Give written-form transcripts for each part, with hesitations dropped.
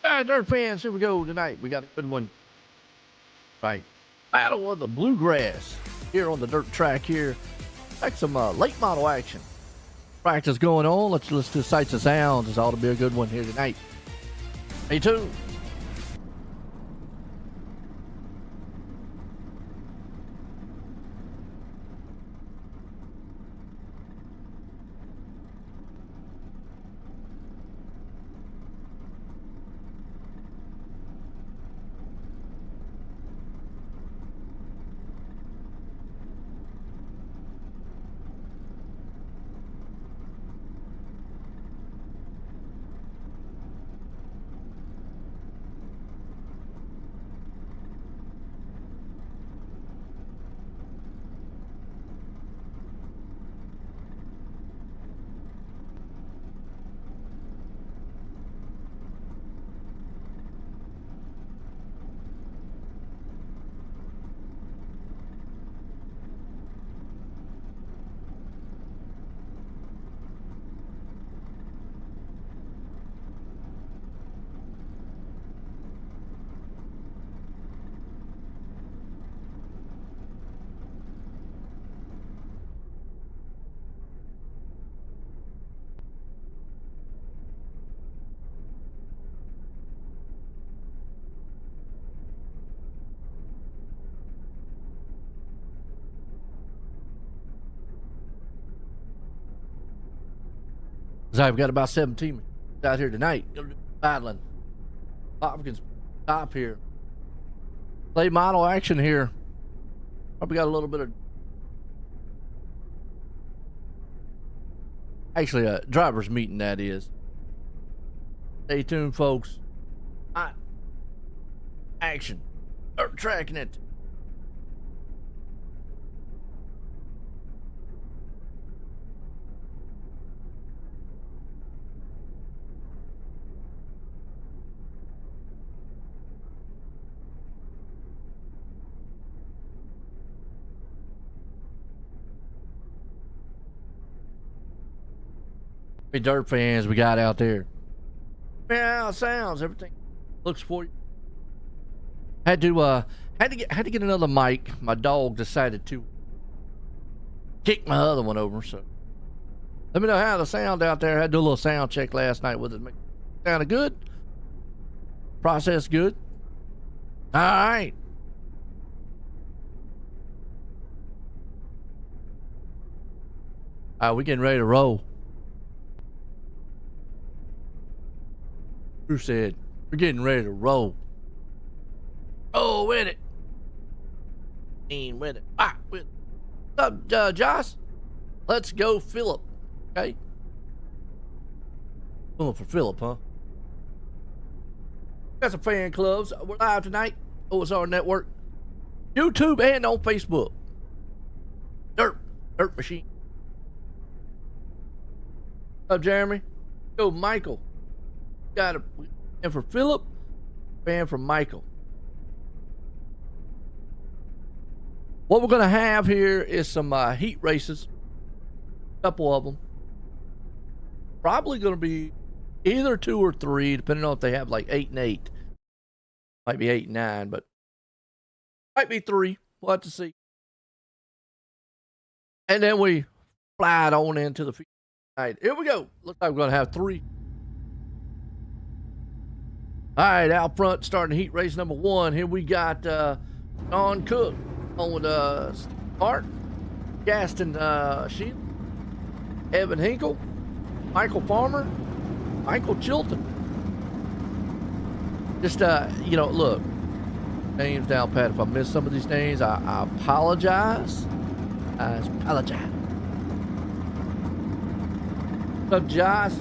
All right, Dirt fans, here we go tonight. We got a good one. Right. Battle of the Bluegrass here on the dirt track here. Like some late model action. Practice going on. Let's listen to Sights and Sounds. It's ought to be a good one here tonight. Stay tuned. I've got about 17 out here tonight. Battling. Hopkins top here. Late model action here. Probably got a little bit of actually a driver's meeting, that is. Stay tuned, folks. Hot action. Dirt tracking it. Hey, dirt fans, we got out there. Yeah, sounds, everything looks for you. Had to get another mic. My dog decided to kick my other one over, so let me know how the sound out there. I had to do a little sound check last night with it. Sounded good. Process good. All right. We getting ready to roll. Drew said, we're getting ready to roll. Oh, with it. With it. With it. What's up, Josh? Let's go, Philip. Okay. Pulling for Philip, huh? Got some fan clubs. We're live tonight. OSR Network. YouTube and on Facebook. Dirt Machine. What's up, Jeremy? Go, Michael. Got a fan for Philip. Fan for Michael. What we're going to have here is some heat races. A couple of them. Probably going to be either 2 or 3, depending on if they have like 8 and 8. Might be 8 and 9, but might be 3. We'll have to see. And then we slide on into the field tonight. Here we go. Looks like we're going to have 3. All right, out front, starting heat race number 1. Here we got Don Cook on with Hart, Gaston Sheila, Evan Hinkle, Michael Farmer, Michael Chilton. Just, you know, look, names down pat. If I miss some of these names, I apologize. I apologize. What's up, Josh?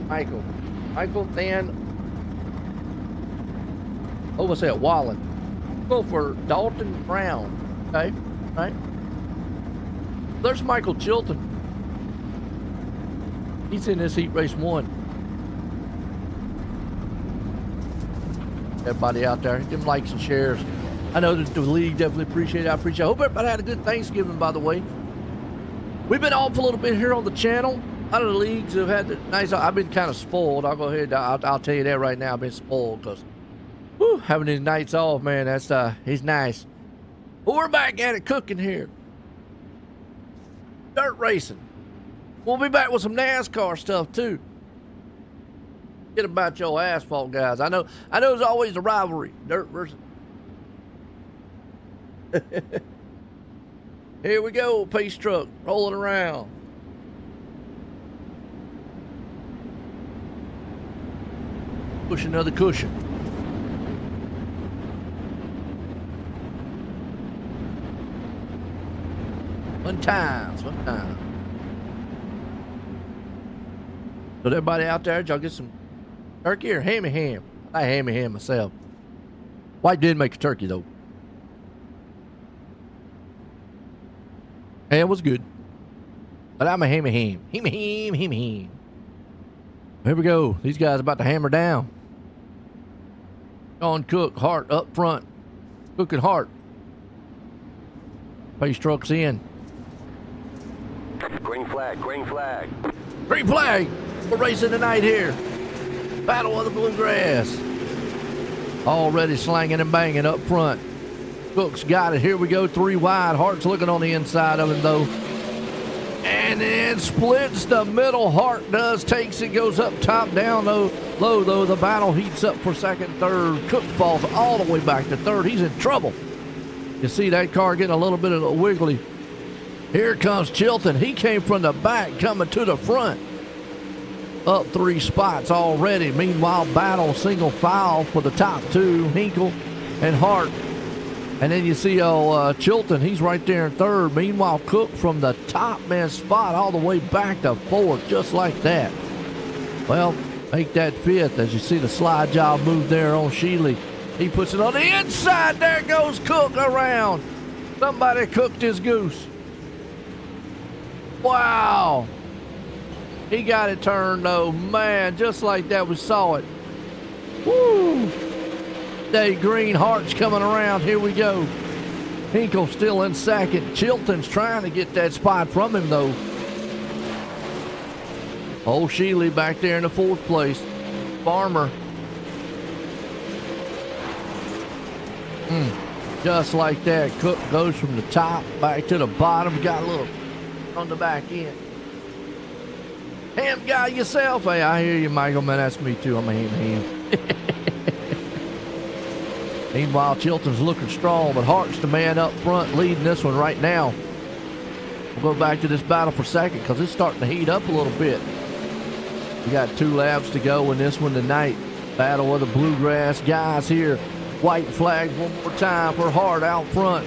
Michael, then, oh, what's that? Wallen. Go for Dalton Brown. Okay, right? There's Michael Chilton. He's in this heat race 1. Everybody out there, give them likes and shares. I know that the league definitely appreciate it. I appreciate it. I hope everybody had a good Thanksgiving, by the way. We've been off a little bit here on the channel. A lot of the leagues have had the nice. I've been kind of spoiled. I'll go ahead. I'll tell you that right now. I've been spoiled because having these nights off, man, that's he's nice. But we're back at it cooking here. Dirt racing. We'll be back with some NASCAR stuff too. Get about your asphalt guys. I know there's always a rivalry. Dirt versus. Here we go, pace truck rolling around. Push another cushion. One time. So everybody out there, y'all get some turkey or hammy ham? I hammy ham myself. Wife did make a turkey though. Ham was good. But I'm a hammy ham. Hammy ham. Here we go. These guys about to hammer down. Sean Cook, Hart up front. Cook and Hart. Pace trucks in. Green flag. Green flag. We're racing tonight here. Battle of the Bluegrass. Already slanging and banging up front. Cook's got it. Here we go. 3 wide. Hart's looking on the inside of him though. And then splits the middle. Hart does. Takes it. Goes up top. Down low though. The battle heats up for second, third. Cook falls all the way back to third. He's in trouble. You see that car getting a little bit of a wiggly. Here comes Chilton. He came from the back coming to the front. Up 3 spots already. Meanwhile, battle single file for the top 2. Hinkle and Hart. And then you see Chilton, he's right there in third. Meanwhile, Cook from the top man spot all the way back to fourth, just like that. Well, make that 5th as you see the slide job move there on Sheely. He puts it on the inside. There goes Cook around. Somebody cooked his goose. Wow. He got it turned though. Man, just like that, we saw it. Woo. Dave Green, Hart's coming around. Here we go. Hinkle still in second. Chilton's trying to get that spot from him, though. Old Sheely back there in the 4th place. Farmer. Just like that. Cook goes from the top back to the bottom. Got a little on the back end. Ham guy yourself. Hey, I hear you, Michael. Man, that's me, too. I'm a ham. Meanwhile, Chilton's looking strong, but Hart's the man up front leading this one right now. We'll go back to this battle for second because it's starting to heat up a little bit. We got 2 laps to go in this one tonight. Battle of the Bluegrass guys here. White flag one more time for Hart out front.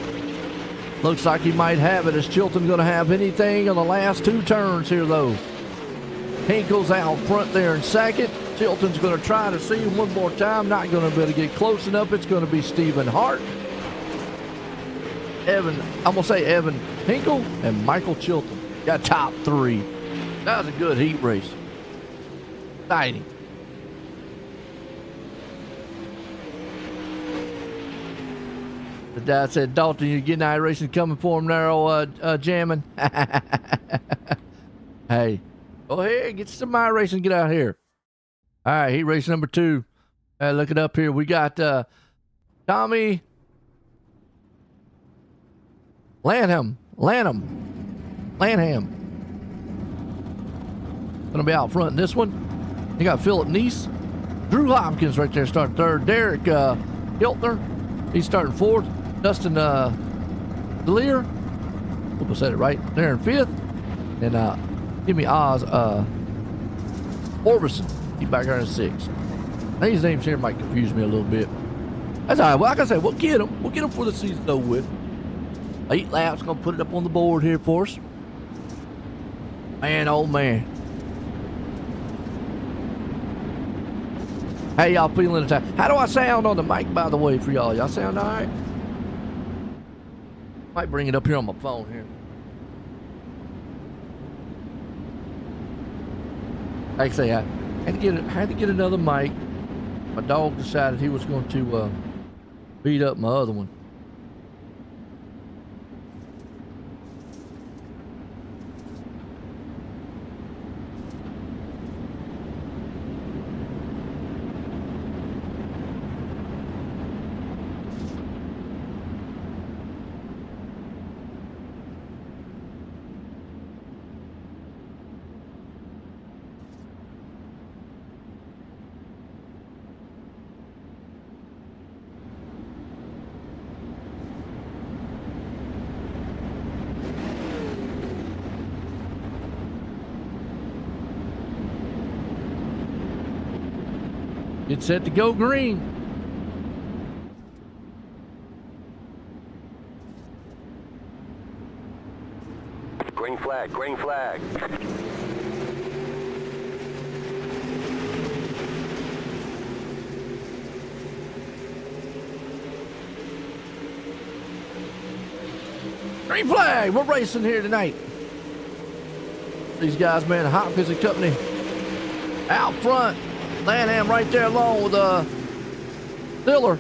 Looks like he might have it. Is Chilton going to have anything on the last 2 turns here, though? Hinkle's out front there in second. Chilton's going to try to see him one more time. Not going to be able to get close enough. It's going to be Stephen Hart. I'm going to say Evan Hinkle and Michael Chilton. Got top 3. That was a good heat race. Exciting. The dad said, Dalton, you're getting iRacing coming for him there, jamming. Hey, go ahead, get some iRacing, get out here. All right, heat race number 2. Look it up here. We got Tommy Lanham Lanham gonna be out front in this one. You got Philip Neese. Drew Hopkins right there starting third. Derek Hiltner, he's starting fourth. Dustin Delir, hope I said it right, there in fifth. And Jimmy Oz Orbison, he's back there in sixth. These names here might confuse me a little bit. That's all right. Well, like I said, we'll get them. We'll get them for the season though with. 8 laps, gonna put it up on the board here for us. Man, oh man. How y'all feeling today? How do I sound on the mic, by the way, for y'all? Y'all sound all right? Might bring it up here on my phone here. Like I say, I had to get another mic. My dog decided he was going to beat up my other one. It's set to go green. Green flag, green flag. Green flag. We're racing here tonight. These guys, man, Hopkins and company out front. Lanham right there along with Diller.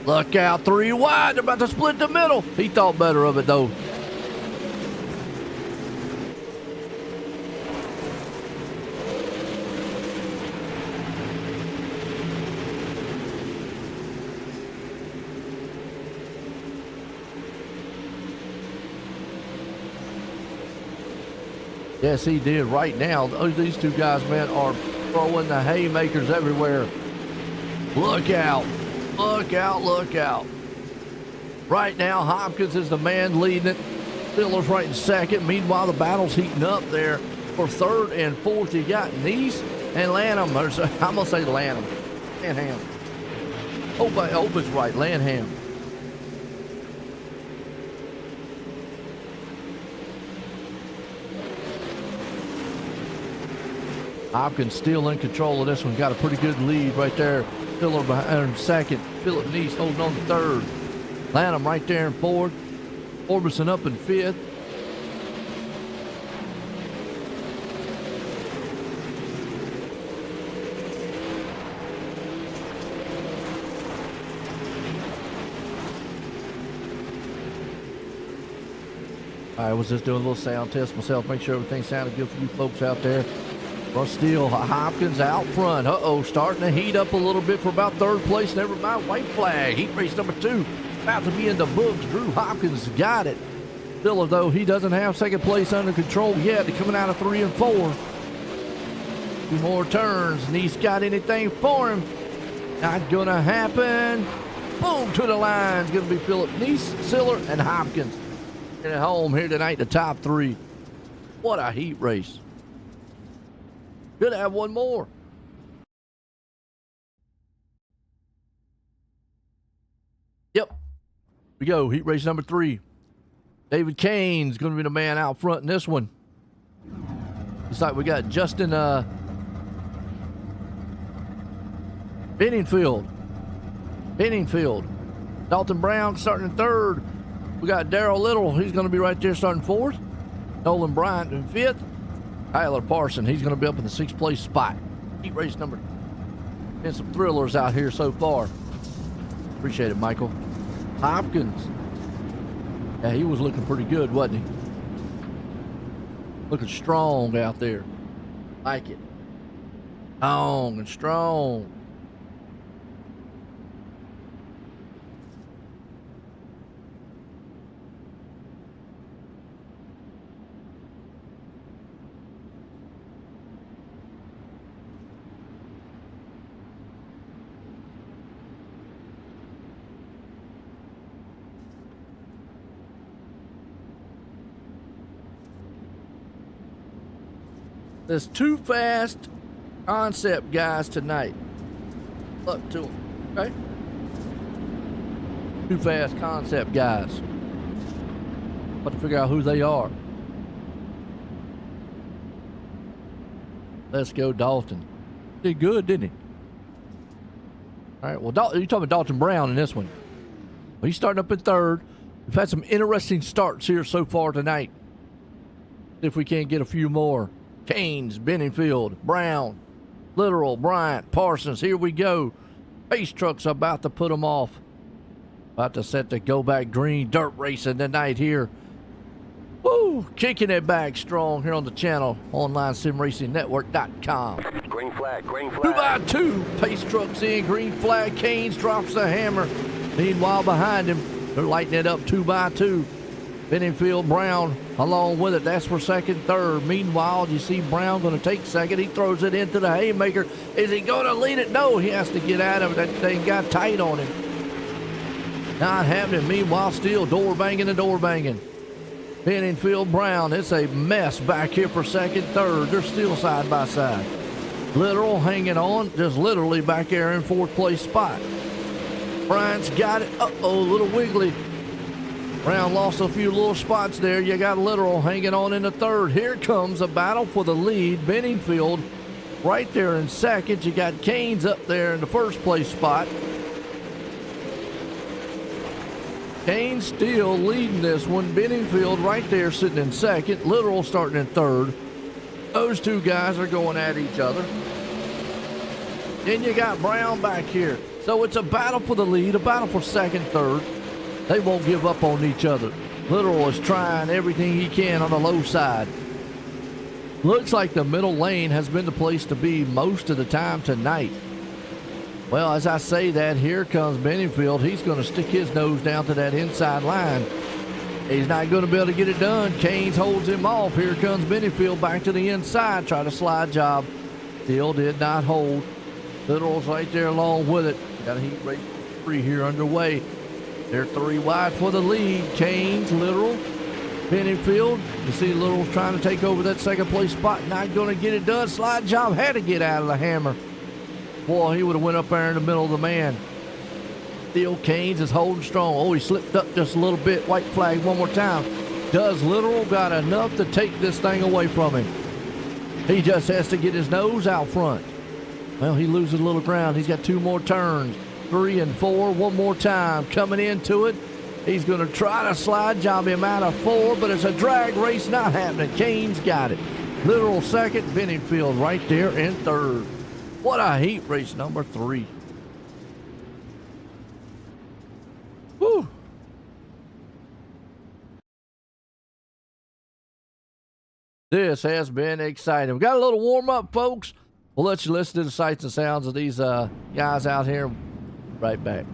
Look out, 3 wide. They're about to split the middle. He thought better of it though. Yes, he did. Right now, these two guys, man, are throwing the haymakers everywhere. Look out. Look out. Look out. Right now, Hopkins is the man leading it. Diller's right in second. Meanwhile, the battle's heating up there for third and fourth. You got Neese and Lanham. I'm going to say Lanham. Lanham. I hope it's right. Lanham. Hopkins still in control of this one. Got a pretty good lead right there. Stiller behind second. Philip Neese holding on to third. Lanham right there in fourth. Orbison up in fifth. I was just doing a little sound test myself. Make sure everything sounded good for you folks out there. Well, still Hopkins out front. Starting to heat up a little bit for about third place. Never mind, white flag. Heat race number 2 about to be in the books. Drew Hopkins got it. Diller, though, he doesn't have second place under control yet. They're coming out of 3 and 4. 2 more turns. Neese got anything for him? Not gonna happen. Boom, to the line. It's gonna be Philip Neese, Siller, and Hopkins. At home here tonight, the top 3. What a heat race. Could have one more. Yep. Here we go. Heat race number 3. David Kane's going to be the man out front in this one. Looks like we got Justin Benningfield. Dalton Brown starting in third. We got Darrell Little. He's going to be right there starting fourth. Nolan Bryant in fifth. Tyler Parson, he's going to be up in the 6th place spot. Heat race number. Been some thrillers out here so far. Appreciate it, Michael. Hopkins. Yeah, he was looking pretty good, wasn't he? Looking strong out there. Like it. Long and strong. There's two fast concept guys tonight. Look to them, okay? Two fast concept guys. But to figure out who they are. Let's go, Dalton. Did good, didn't he? All right, well, you're talking about Dalton Brown in this one. Well, he's starting up in third. We've had some interesting starts here so far tonight. See if we can't get a few more. Canes, Benningfield, Brown, Literal, Bryant, Parsons. Here we go. Pace truck's about to put them off. About to set the go back green. Dirt racing tonight here. Woo! Kicking it back strong here on the channel. OnlineSimRacingNetwork.com. Green flag, green flag. 2x2. Pace trucks in. Green flag. Canes drops the hammer. Meanwhile, behind him, they're lighting it up 2x2. Benningfield, Brown along with it. That's for second, third. Meanwhile, you see Brown going to take second. He throws it into the haymaker. Is he going to lead it? No, he has to get out of it. That thing got tight on him. Not happening. Meanwhile, still door banging and door banging. Benningfield, Brown. It's a mess back here for second, third. They're still side by side. Literal hanging on, just literally back there in fourth place spot. Bryant's got it. Uh-oh, a little wiggly. Brown lost a few little spots there. You got Literal hanging on in the third. Here comes a battle for the lead. Benningfield right there in second. You got Canes up there in the first place spot. Canes still leading this one. Benningfield right there sitting in second. Literal starting in third. Those two guys are going at each other. Then you got Brown back here. So it's a battle for the lead, a battle for second, third. They won't give up on each other. Literal is trying everything he can on the low side. Looks like the middle lane has been the place to be most of the time tonight. Well, as I say that, here comes Benningfield. He's going to stick his nose down to that inside line. He's not going to be able to get it done. Canes holds him off. Here comes Benningfield back to the inside. Try to slide job. Still did not hold. Literal's right there along with it. Got a heat race 3 here underway. They're 3 wide for the lead. Canes, Literal, Benningfield. You see Literal's trying to take over that second place spot. Not going to get it done. Slide job had to get out of the hammer. Boy, he would have went up there in the middle of the man. Still Canes is holding strong. Oh, he slipped up just a little bit. White flag one more time. Does Literal got enough to take this thing away from him? He just has to get his nose out front. Well, he loses a little ground. He's got 2 more turns. 3 and 4, one more time. Coming into it. He's going to try to slide job him out of 4, but it's a drag race not happening. Canes got it. Literal second. Benningfield right there in third. What a heat race number 3. Woo. This has been exciting. We got a little warm up, folks. We'll let you listen to the sights and sounds of these guys out here. Right back.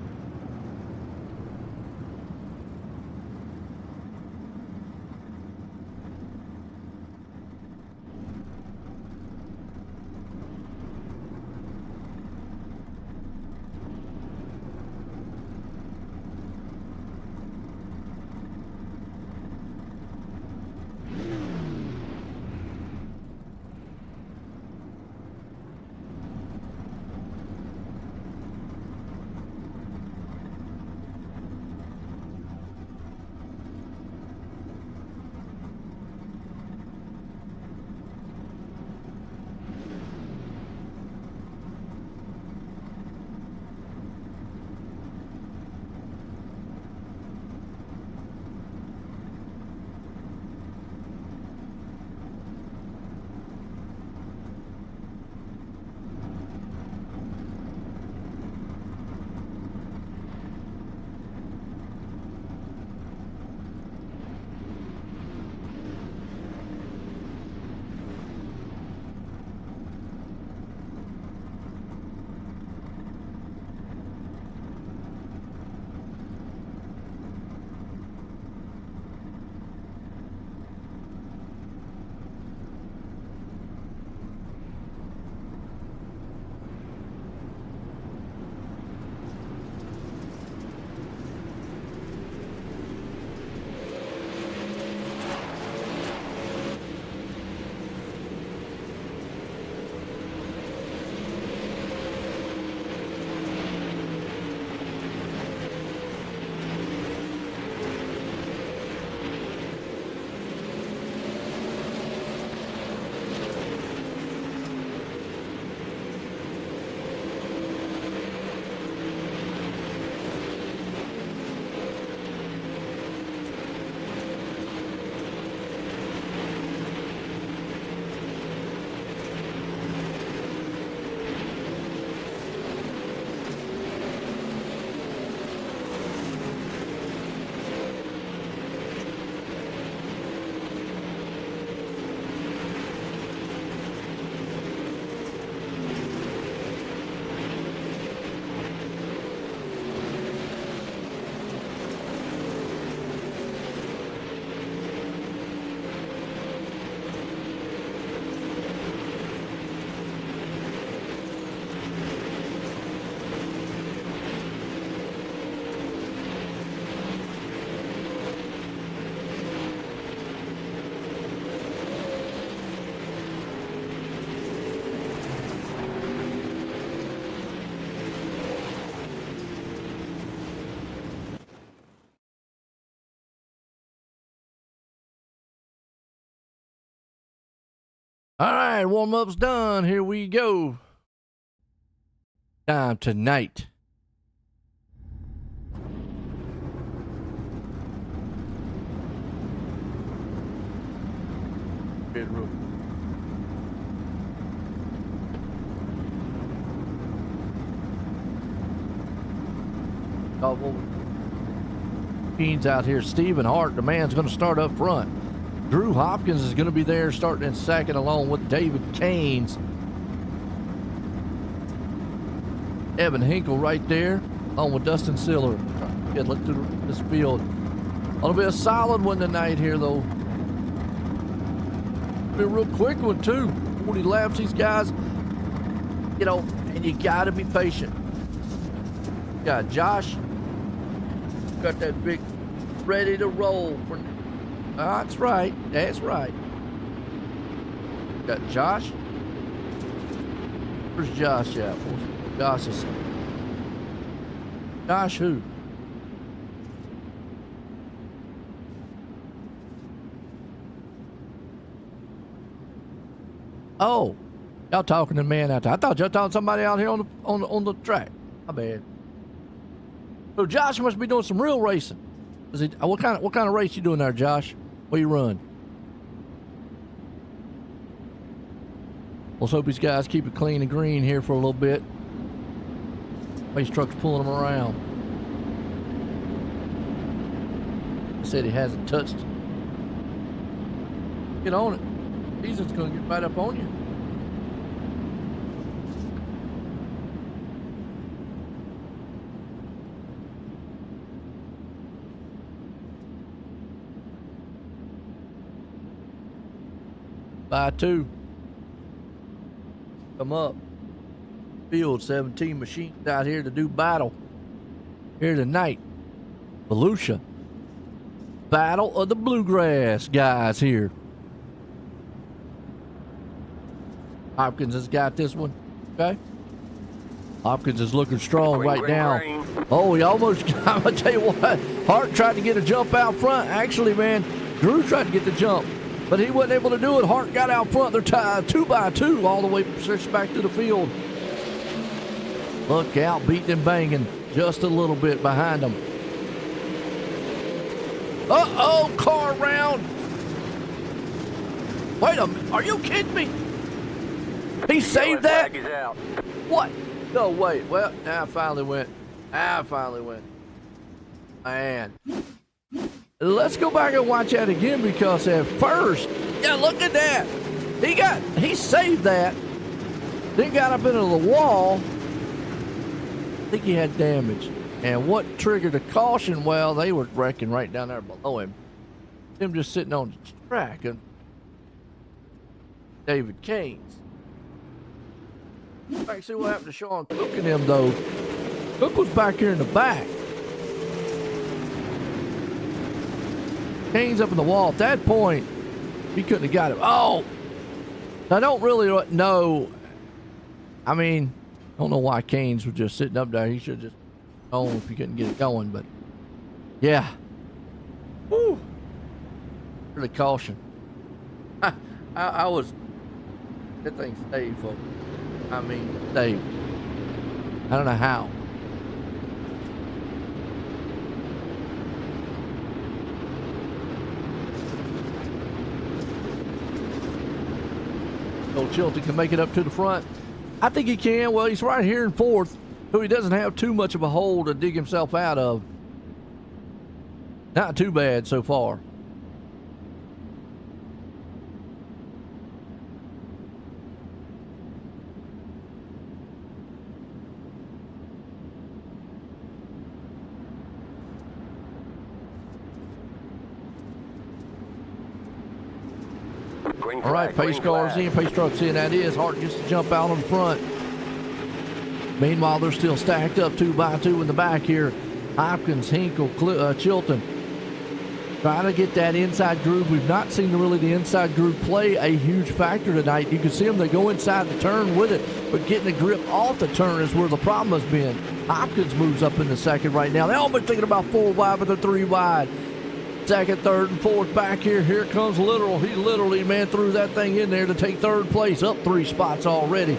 All right, warm-up's done. Here we go. Time tonight. Bedroom. Keens out here. Stephen Hart, the man's going to start up front. Drew Hopkins is going to be there starting in second along with David Keynes. Evan Hinkle right there along with Dustin Siller. Get look through this field. It'll be a solid one tonight here though. Be a real quick one too. 40 laps, these guys, you know, and you got to be patient. Got Josh. Got that big ready to roll for that's right. That's right. Got Josh. Where's Josh at? Josh is Josh who? Oh, y'all talking to the man out there. I thought y'all talking to somebody out here on the track. My bad. So Josh must be doing some real racing. Is he, what kind of race you doing there, Josh? What you run? Let's hope these guys keep it clean and green here for a little bit. Race truck's pulling them around. He said he hasn't touched. Get on it. Season's gonna get right up on you. By 2. Come up. Field 17 machines out here to do battle. Here tonight. Volusia. Battle of the Bluegrass guys here. Hopkins has got this one. Okay. Hopkins is looking strong right now. Oh, he almost got, I'm going to tell you what. Hart tried to get a jump out front. Actually, man, Drew tried to get the jump. But he wasn't able to do it. Hart got out front. They're tied 2 by 2 all the way back to the field. Look out, beating and banging just a little bit behind them. Uh-oh, car round. Wait a minute. Are you kidding me? He saved that? What? No, wait. Well, now I finally went. Man. Let's go back and watch that again because at first, yeah, look at that. He saved that. Then got up into the wall. I think he had damage. And what triggered a caution? Well, they were wrecking right down there below him. Him just sitting on the track. And David Keynes. Back see what happened to Sean Cook and him though. Cook was back here in the back. Keynes up in the wall. At that point, he couldn't have got him. Oh! I don't really know. I mean, I don't know why Keynes was just sitting up there. He should have just gone if he couldn't get it going. But, yeah. Woo! Really caution. I was... That thing stayed, folks. I mean, stayed. I don't know how. Chilton can make it up to the front. I think he can. Well, he's right here in 4th, so he doesn't have too much of a hole to dig himself out of. Not too bad so far. All right, pace cars in, pace trucks in. That is. Hart gets to jump out on the front. Meanwhile, they're still stacked up 2 by 2 in the back here. Hopkins, Hinkle, Chilton. Trying to get that inside groove. We've not seen really the inside groove play a huge factor tonight. You can see them, they go inside the turn with it, but getting the grip off the turn is where the problem has been. Hopkins moves up in the second right now. They're almost thinking about 4 wide, but they're 3 wide. Second, third, and fourth back here. Here comes Literal. He literally, man, threw that thing in there to take third place. Up 3 spots already.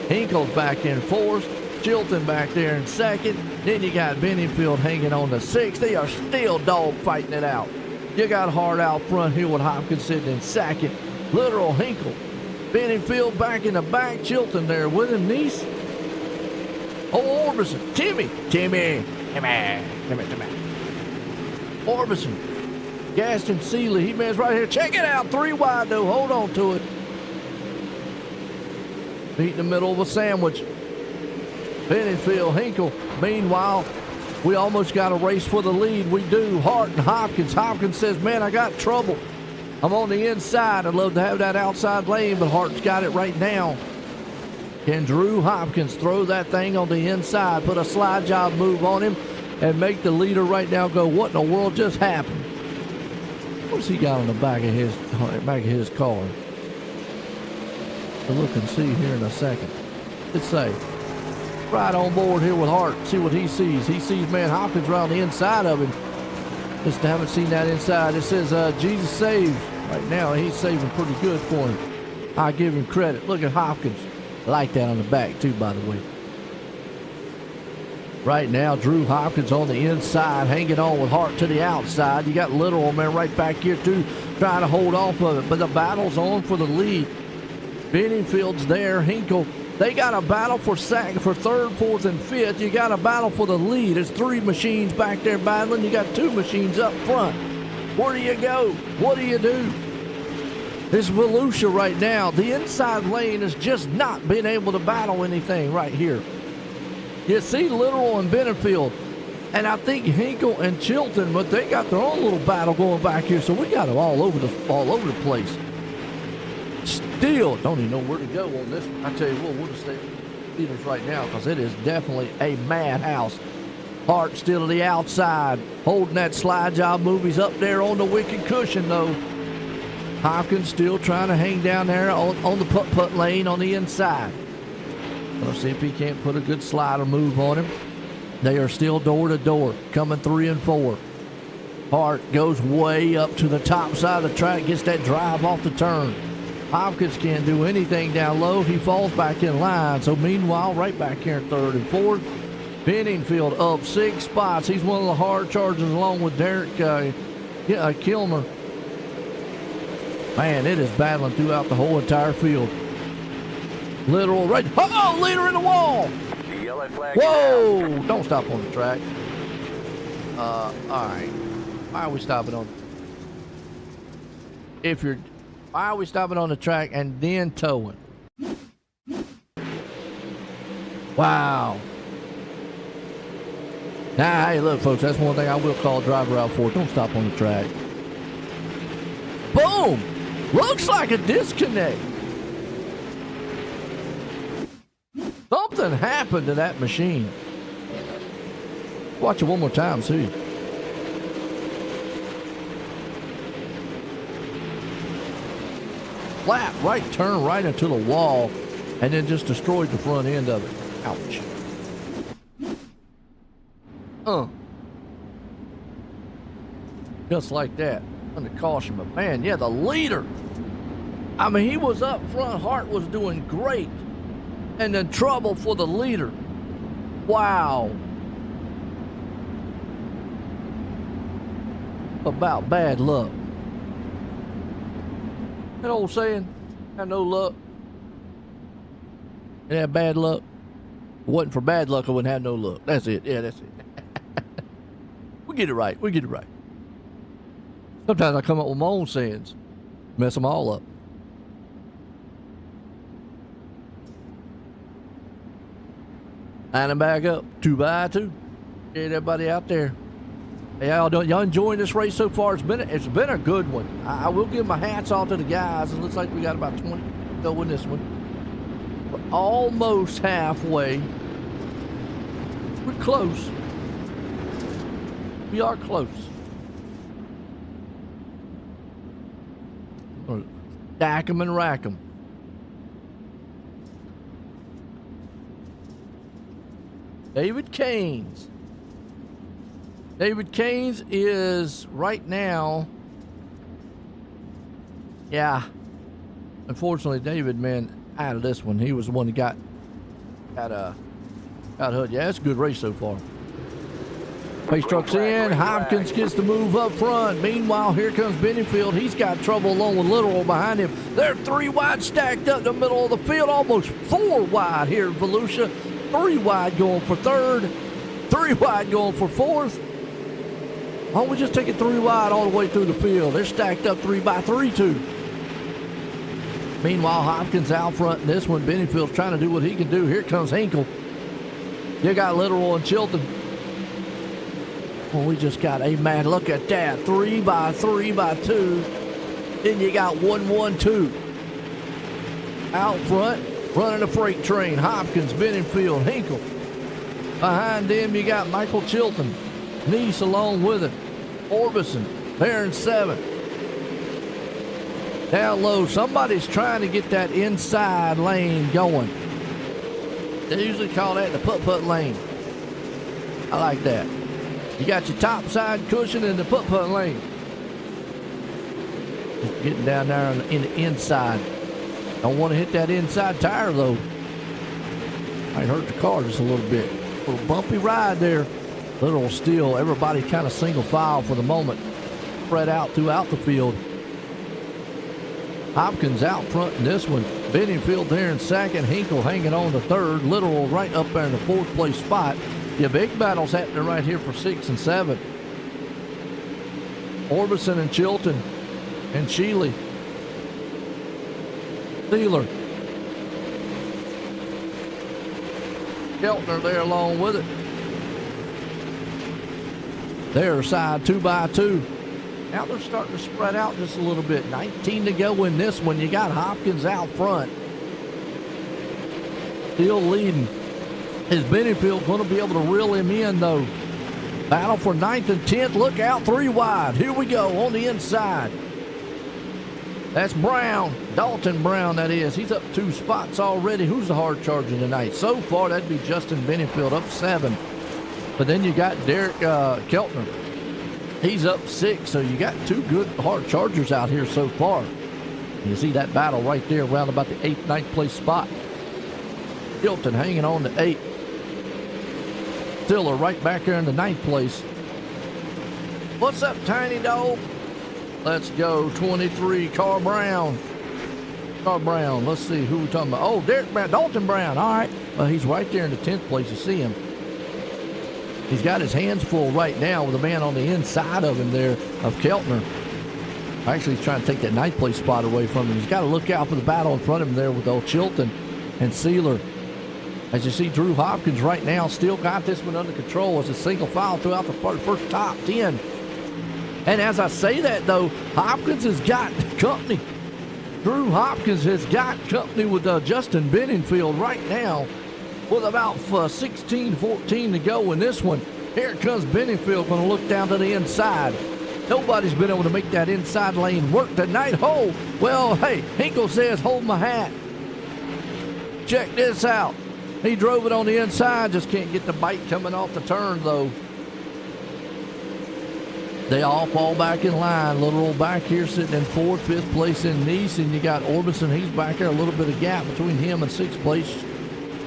Hinkle's back in fourth. Chilton back there in second. Then you got Benningfield hanging on the 6th. They are still dog fighting it out. You got Hart out front here with Hopkins sitting in second. Literal, Hinkle. Benningfield back in the back. Chilton there with him. Niece. Oh, Orbison. Timmy. Orbison. Gaston Seeley. He man's right here. Check it out. 3 wide though. Hold on to it. Meet in the middle of a sandwich. Benningfield, Hinkle. Meanwhile, we almost got a race for the lead. We do. Hart and Hopkins. Hopkins says, man, I got trouble. I'm on the inside. I'd love to have that outside lane, but Hart's got it right now. Can Drew Hopkins throw that thing on the inside, put a slide job move on him, and make the leader right now go, what in the world just happened? What's he got on the back of his car? We'll look and see here in a second. Let's say. Right on board here with Hart. See what he sees. He sees, man, Hopkins right on the inside of him. Just haven't seen that inside. It says Jesus saves. Right now, he's saving pretty good for him. I give him credit. Look at Hopkins. I like that on the back, too, by the way. Right now, Drew Hopkins on the inside, hanging on with Hart to the outside. You got Literal, man, right back here, too, trying to hold off of it. But the battle's on for the lead. Benningfield's there. Hinkle. They got a battle for third, fourth, and fifth. You got a battle for the lead. There's 3 machines back there battling. You got 2 machines up front. Where do you go? What do you do? This Volusia right now, the inside lane has just not been able to battle anything right here. You see Literal and Benningfield, and I think Hinkle and Chilton, but they got their own little battle going back here. So we got them all over the place. Still don't even know where to go on this one. I tell you what, we'll just stay leaders right now because it is definitely a madhouse. Hart still to the outside, holding that slide job move. He's up there on the wicked cushion though. Hopkins still trying to hang down there on the putt-putt lane on the inside. Let's see if he can't put a good slider move on him. They are still door to door, coming 3 and 4. Hart goes way up to the top side of the track, gets that drive off the turn. Hopkins can't do anything down low. He falls back in line. So meanwhile, right back here in 3rd and 4th, Benningfield up 6 spots. He's one of the hard chargers along with Derek Kilmer. Man, it is battling throughout the whole entire field. Literal right. Oh, leader in the wall. The yellow flag. Whoa! Don't stop on the track. All right. Why are we stopping on? Why are we stopping on the track and then towing? Wow. Nah, hey, look, folks, that's one thing I will call a driver out for. Don't stop on the track. Boom! Looks like a disconnect. Something happened to that machine. Watch it one more time, see. Flat right turn right into the wall and then just destroyed the front end of it. Ouch. Just like that. Under caution, but man, yeah, the leader. I mean, he was up front. Hart was doing great. And then trouble for the leader. Wow. About bad luck. That old saying, had no luck. And had bad luck. If it wasn't for bad luck, I wouldn't have no luck. That's it. Yeah, that's it. We get it right. We get it right. Sometimes I come up with my own sayings. Mess them all up. Lining back up. 2x2. Get everybody out there. Hey, y'all enjoying this race so far? It's been a good one. I will give my hats off to the guys. It looks like we got about 20 to go in this one. We're almost halfway. We're close. We are close. Stack 'em and rack 'em. David Caines. David Keynes is right now. Yeah. Unfortunately, David, man, out of this one, he was the one that got hood. Yeah, it's a good race so far. Pace truck's in. Hopkins gets to move up front. Meanwhile, here comes Benningfield. He's got trouble along with Literal behind him. They're 3 wide stacked up in the middle of the field. Almost 4 wide here at Volusia. 3 wide going for third. 3 wide going for fourth. Why don't we just take it 3 wide all the way through the field? They're stacked up 3 by 3 too. Meanwhile, Hopkins out front in this one. Benningfield's trying to do what he can do. Here comes Hinkle. You got Literal and Chilton. Well, we just got a man. Look at that. 3 by 3 by 2. Then you got 1-1-2. Out front, running a freight train. Hopkins, Benningfield, Hinkle. Behind them, you got Michael Chilton. Nice along with it. Orbison, there in 7th. Down low, somebody's trying to get that inside lane going. They usually call that the putt-putt lane. I like that. You got your top side cushion in the putt-putt lane. Just getting down there in the inside. Don't want to hit that inside tire though. Might hurt the car just a little bit. A little bumpy ride there. Little still, everybody kind of single file for the moment. Spread out throughout the field. Hopkins out front in this one. Benningfield there in 2nd. Hinkle hanging on to 3rd. Literal right up there in the 4th place spot. Yeah, big battles happening right here for 6 and 7. Orbison and Chilton and Sheely. Steeler. Keltner there along with it. Their side 2 by 2. Now they're starting to spread out just a little bit. 19 to go in this one. You got Hopkins out front. Still leading. Is Benningfield going to be able to reel him in, though? Battle for 9th and 10th. Look out, 3 wide. Here we go on the inside. That's Brown. Dalton Brown, that is. He's up 2 spots already. Who's the hard charger tonight? So far, that'd be Justin Benningfield up 7. But then you got Derek Keltner. He's up 6, so you got 2 good hard chargers out here so far. You see that battle right there around about the 8th, 9th place spot. Hilton hanging on to 8th. Stiller right back there in the 9th place. What's up, Tiny Dog? Let's go. 23, Carl Brown. Carl Brown. Let's see who we're talking about. Oh, Derek Brown, Dalton Brown. All right. Well, he's right there in the 10th place. You see him. He's got his hands full right now with the man on the inside of him there of Keltner. Actually, he's trying to take that 9th place spot away from him. He's got to look out for the battle in front of him there with old Chilton and Sealer. As you see, Drew Hopkins right now still got this one under control as a single file throughout the first top 10. And as I say that, though, Hopkins has got company. Drew Hopkins has got company with Justin Benningfield right now with about 16, 14 to go in this one. Here comes Benningfield, going to look down to the inside. Nobody's been able to make that inside lane work tonight. Oh, well, hey, Hinkle says, hold my hat. Check this out. He drove it on the inside, just can't get the bite coming off the turn, though. They all fall back in line. Literal back here sitting in 4th, 5th place in Nice, and you got Orbison. He's back there, a little bit of gap between him and 6th place.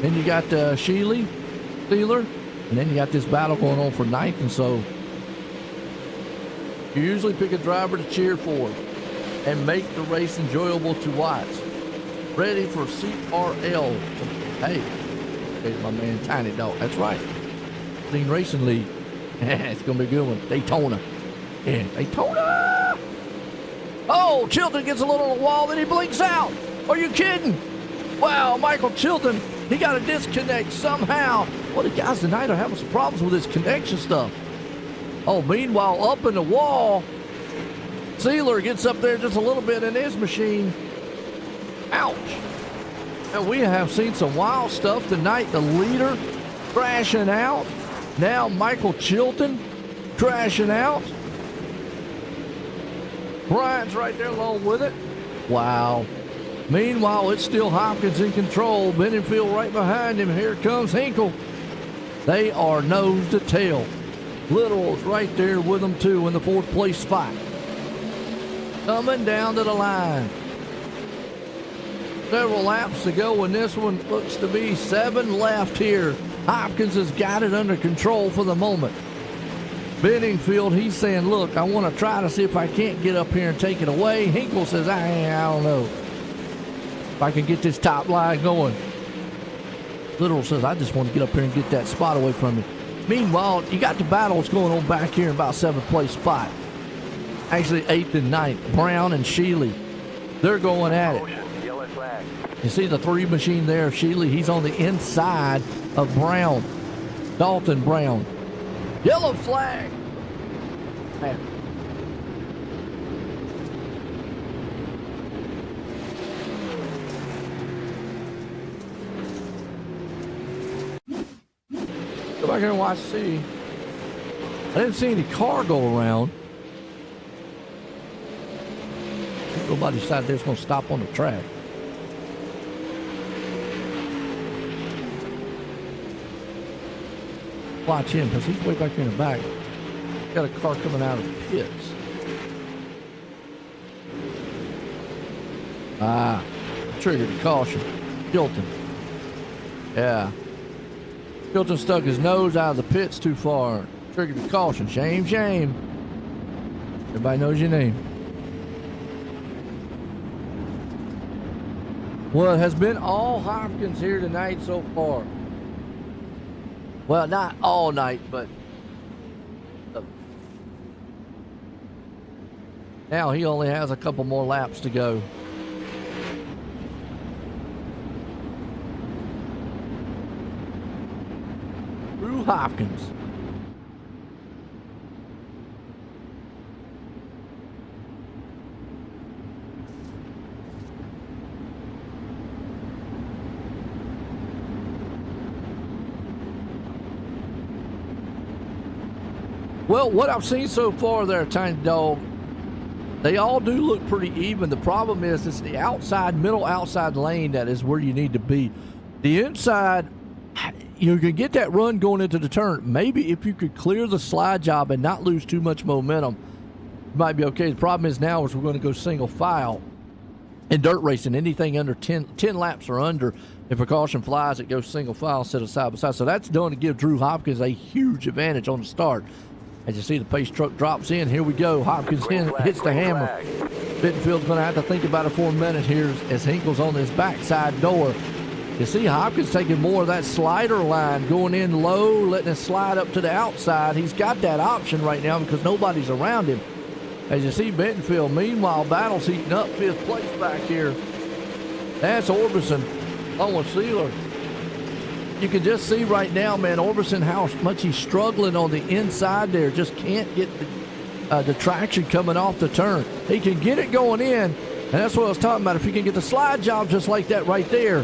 Then you got Sheely, Steeler, and then you got this battle going on for 9th, and so you usually pick a driver to cheer for and make the race enjoyable to watch. Ready for CRL. Hey, there's my man Tiny Dog. That's right. Clean Racing League. It's going to be a good one. Daytona. Yeah, Daytona. Oh, Chilton gets a little on the wall, then he blinks out. Are you kidding? Wow, Michael Chilton. He got a disconnect somehow. Well, the guys tonight are having some problems with this connection stuff. Oh, meanwhile, up in the wall, Sealer gets up there just a little bit in his machine. Ouch. And we have seen some wild stuff tonight. The leader crashing out. Now Michael Chilton crashing out. Bryant's right there along with it. Wow. Meanwhile, it's still Hopkins in control. Benningfield right behind him. Here comes Hinkle. They are nose to tail. Little's right there with them too in the 4th place spot. Coming down to the line. Several laps to go, and this one looks to be 7 left here. Hopkins has got it under control for the moment. Benningfield, he's saying, look, I want to try to see if I can't get up here and take it away. Hinkle says, I don't know if I can get this top line going. Little says, I just want to get up here and get that spot away from you. Meanwhile, you got the battles going on back here in about 7th place spot. Actually, 8th and 9th. Brown and Sheely, they're going at it. You see the 3 machine there, Sheely. He's on the inside of Brown. Dalton Brown. Yellow flag. Man. Go back here and watch, see. I didn't see any car go around. Nobody decided they was going to stop on the track. Watch him, because he's way back here in the back. Got a car coming out of the pits. Triggered the caution. Hilton. Yeah. Hilton stuck his nose out of the pits too far. Triggered the caution. Shame, shame. Everybody knows your name. Well, it has been all Hopkins here tonight so far. Well, not all night, but now he only has a couple more laps to go. Drew Hopkins. Well, what I've seen so far there, Tiny Dog, they all do look pretty even. The problem is it's the outside, middle outside lane that is where you need to be. The inside, you can get that run going into the turn. Maybe if you could clear the slide job and not lose too much momentum, you might be okay. The problem is now is we're going to go single file. In dirt racing, anything under 10 laps or under, if a caution flies, it goes single file instead of side by side. So that's going to give Drew Hopkins a huge advantage on the start. As you see, the pace truck drops in. Here we go. Hopkins hits the hammer. Bittenfield's going to have to think about it for a minute here as Hinkle's on his backside door. You see Hopkins taking more of that slider line, going in low, letting it slide up to the outside. He's got that option right now because nobody's around him. As you see Bittenfield, meanwhile, battle's heating up, 5th place back here. That's Orbison, Owen Sealer. You can just see right now, man, Orbison, how much he's struggling on the inside there. Just can't get the traction coming off the turn. He can get it going in, and that's what I was talking about. If you can get the slide job just like that right there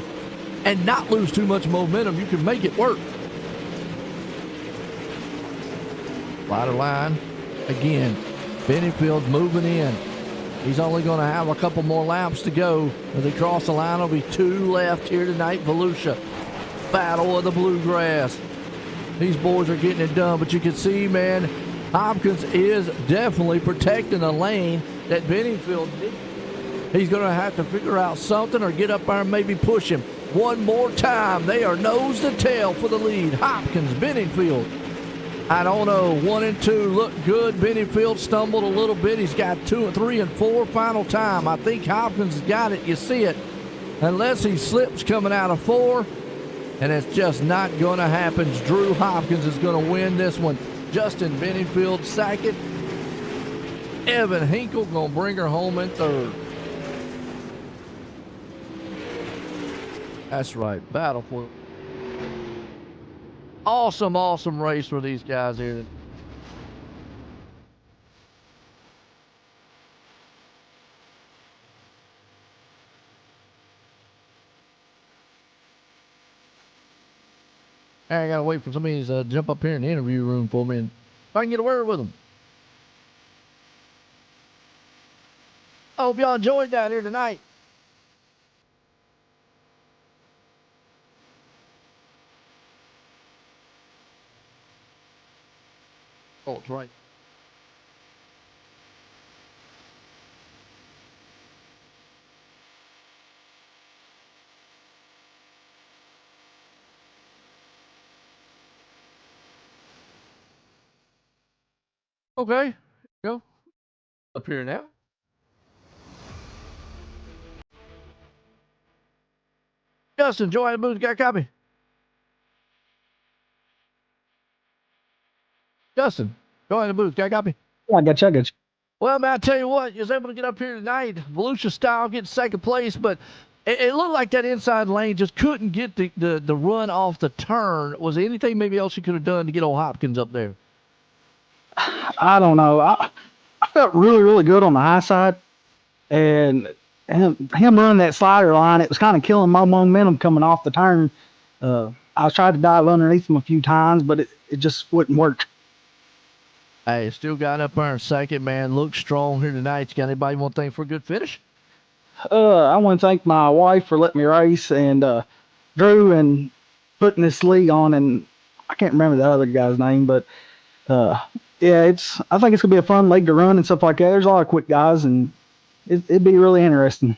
and not lose too much momentum, you can make it work. Slider line again. Benningfield's moving in. He's only going to have a couple more laps to go. As they cross the line, there'll be 2 left here tonight. Volusia Battle of the Bluegrass. These boys are getting it done, but you can see, man, Hopkins is definitely protecting the lane that Benningfield did. He's going to have to figure out something or get up there and maybe push him. One more time. They are nose to tail for the lead. Hopkins, Benningfield. I don't know. 1 and 2 look good. Benningfield stumbled a little bit. He's got 2 and 3 and 4 final time. I think Hopkins has got it. You see it. Unless he slips coming out of 4. And it's just not going to happen. Drew Hopkins is going to win this one. Justin Benningfield second. Evan Hinkle going to bring her home in 3rd. That's right. Battle for awesome, awesome race for these guys here. I gotta wait for somebody to jump up here in the interview room for me, and if I can get a word with them. I hope y'all enjoyed that here tonight. Oh, it's right. Okay, go up here now. Justin, join the booth. Got a copy. Justin, join the booth. Got a copy. I got you. I got you. Well, man, I tell you what, you was able to get up here tonight. Volusia style, get second place, but it looked like that inside lane just couldn't get the run off the turn. Was there anything maybe else you could have done to get old Hopkins up there? I don't know. I felt really, really good on the high side, and him running that slider line, it was kind of killing my momentum coming off the turn. I was trying to dive underneath him a few times, but it just wouldn't work. Hey, still got up there in second, man. Looks strong here tonight. You got anybody want to thank for a good finish? I want to thank my wife for letting me race, and Drew and putting this league on, and I can't remember the other guy's name, but yeah, I think it's gonna be a fun league to run and stuff like that. There's a lot of quick guys, and it'd be really interesting.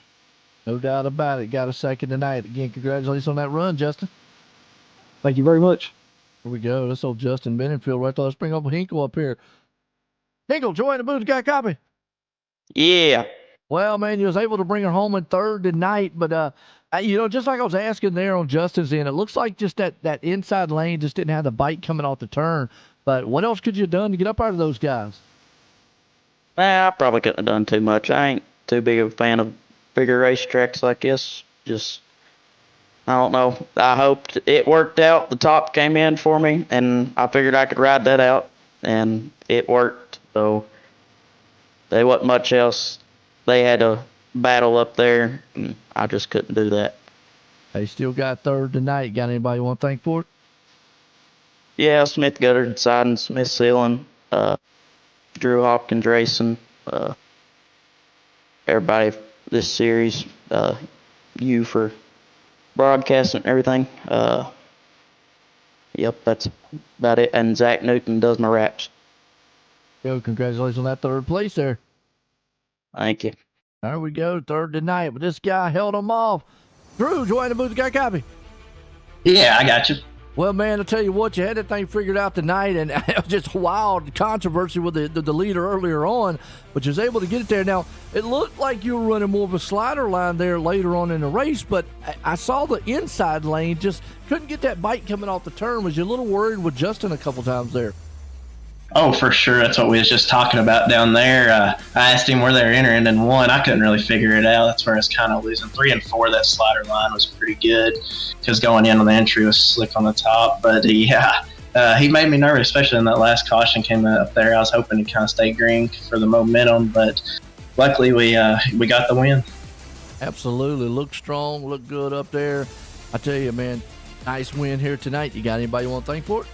No doubt about it. Got a second tonight. Again, congratulations on that run, Justin. Thank you very much. Here we go. This old Justin Benningfield right there. Let's bring up Hinkle up here. Hinkle, join the booth. Got a copy. Yeah. Well, man, you was able to bring her home in third tonight, but just like I was asking there on Justin's end, it looks like just that inside lane just didn't have the bite coming off the turn. But what else could you have done to get up out of those guys? I probably couldn't have done too much. I ain't too big of a fan of bigger racetracks like this. Just, I don't know. I hoped it worked out. The top came in for me, and I figured I could ride that out, and it worked. So, there wasn't much else. They had a battle up there, and I just couldn't do that. They still got third tonight. Got anybody you want to thank for it? Yeah, Smith Gutter Siding, Smith Sealing, Drew Hopkins Racing, everybody this series, you for broadcasting and everything. Yep, that's about it. And Zach Newton does my raps. Yo, congratulations on that third place there. Thank you. There we go, third tonight. But this guy held him off. Drew, join the booth. Got a copy. Yeah, I got you. Well, man, I'll tell you what, you had that thing figured out tonight, and it was just wild controversy with the leader earlier on, but you was able to get it there. Now, it looked like you were running more of a slider line there later on in the race, but I saw the inside lane, just couldn't get that bite coming off the turn. Was you a little worried with Justin a couple times there? Oh, for sure. That's what we was just talking about down there. I asked him where they were entering, and one, I couldn't really figure it out. That's where I was kind of losing. 3 and 4, that slider line was pretty good because going in on the entry was slick on the top. But yeah, he made me nervous, especially in that last caution came up there. I was hoping to kind of stay green for the momentum, but luckily we got the win. Absolutely. Looked strong, looked good up there. I tell you, man, nice win here tonight. You got anybody you want to thank for it?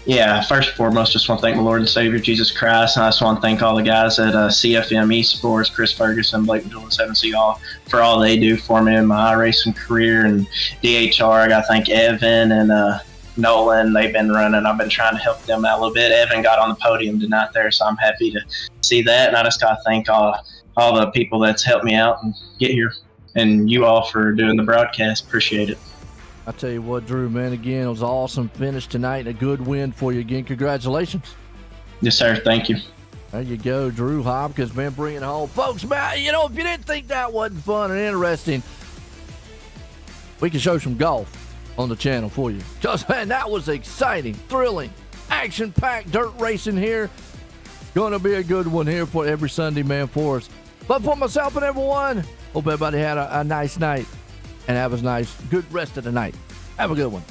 Yeah, first and foremost, just want to thank my Lord and Savior, Jesus Christ. And I just want to thank all the guys at CFM Esports, Chris Ferguson, Blake Jewell, and 7C all for all they do for me in my iRacing career. And DHR, I got to thank Evan and Nolan. They've been running. I've been trying to help them out a little bit. Evan got on the podium tonight there, so I'm happy to see that. And I just got to thank all the people that's helped me out and get here. And you all for doing the broadcast. Appreciate it. I tell you what, Drew, man, again, it was an awesome finish tonight and a good win for you again. Congratulations. Yes, sir. Thank you. There you go. Drew Hopkins, man, bringing it home. Folks, man, if you didn't think that wasn't fun and interesting, we can show some golf on the channel for you. Because, man, that was exciting, thrilling, action-packed dirt racing here. Going to be a good one here for every Sunday, man, for us. But for myself and everyone, hope everybody had a nice night. And have a nice, good rest of the night. Have a good one.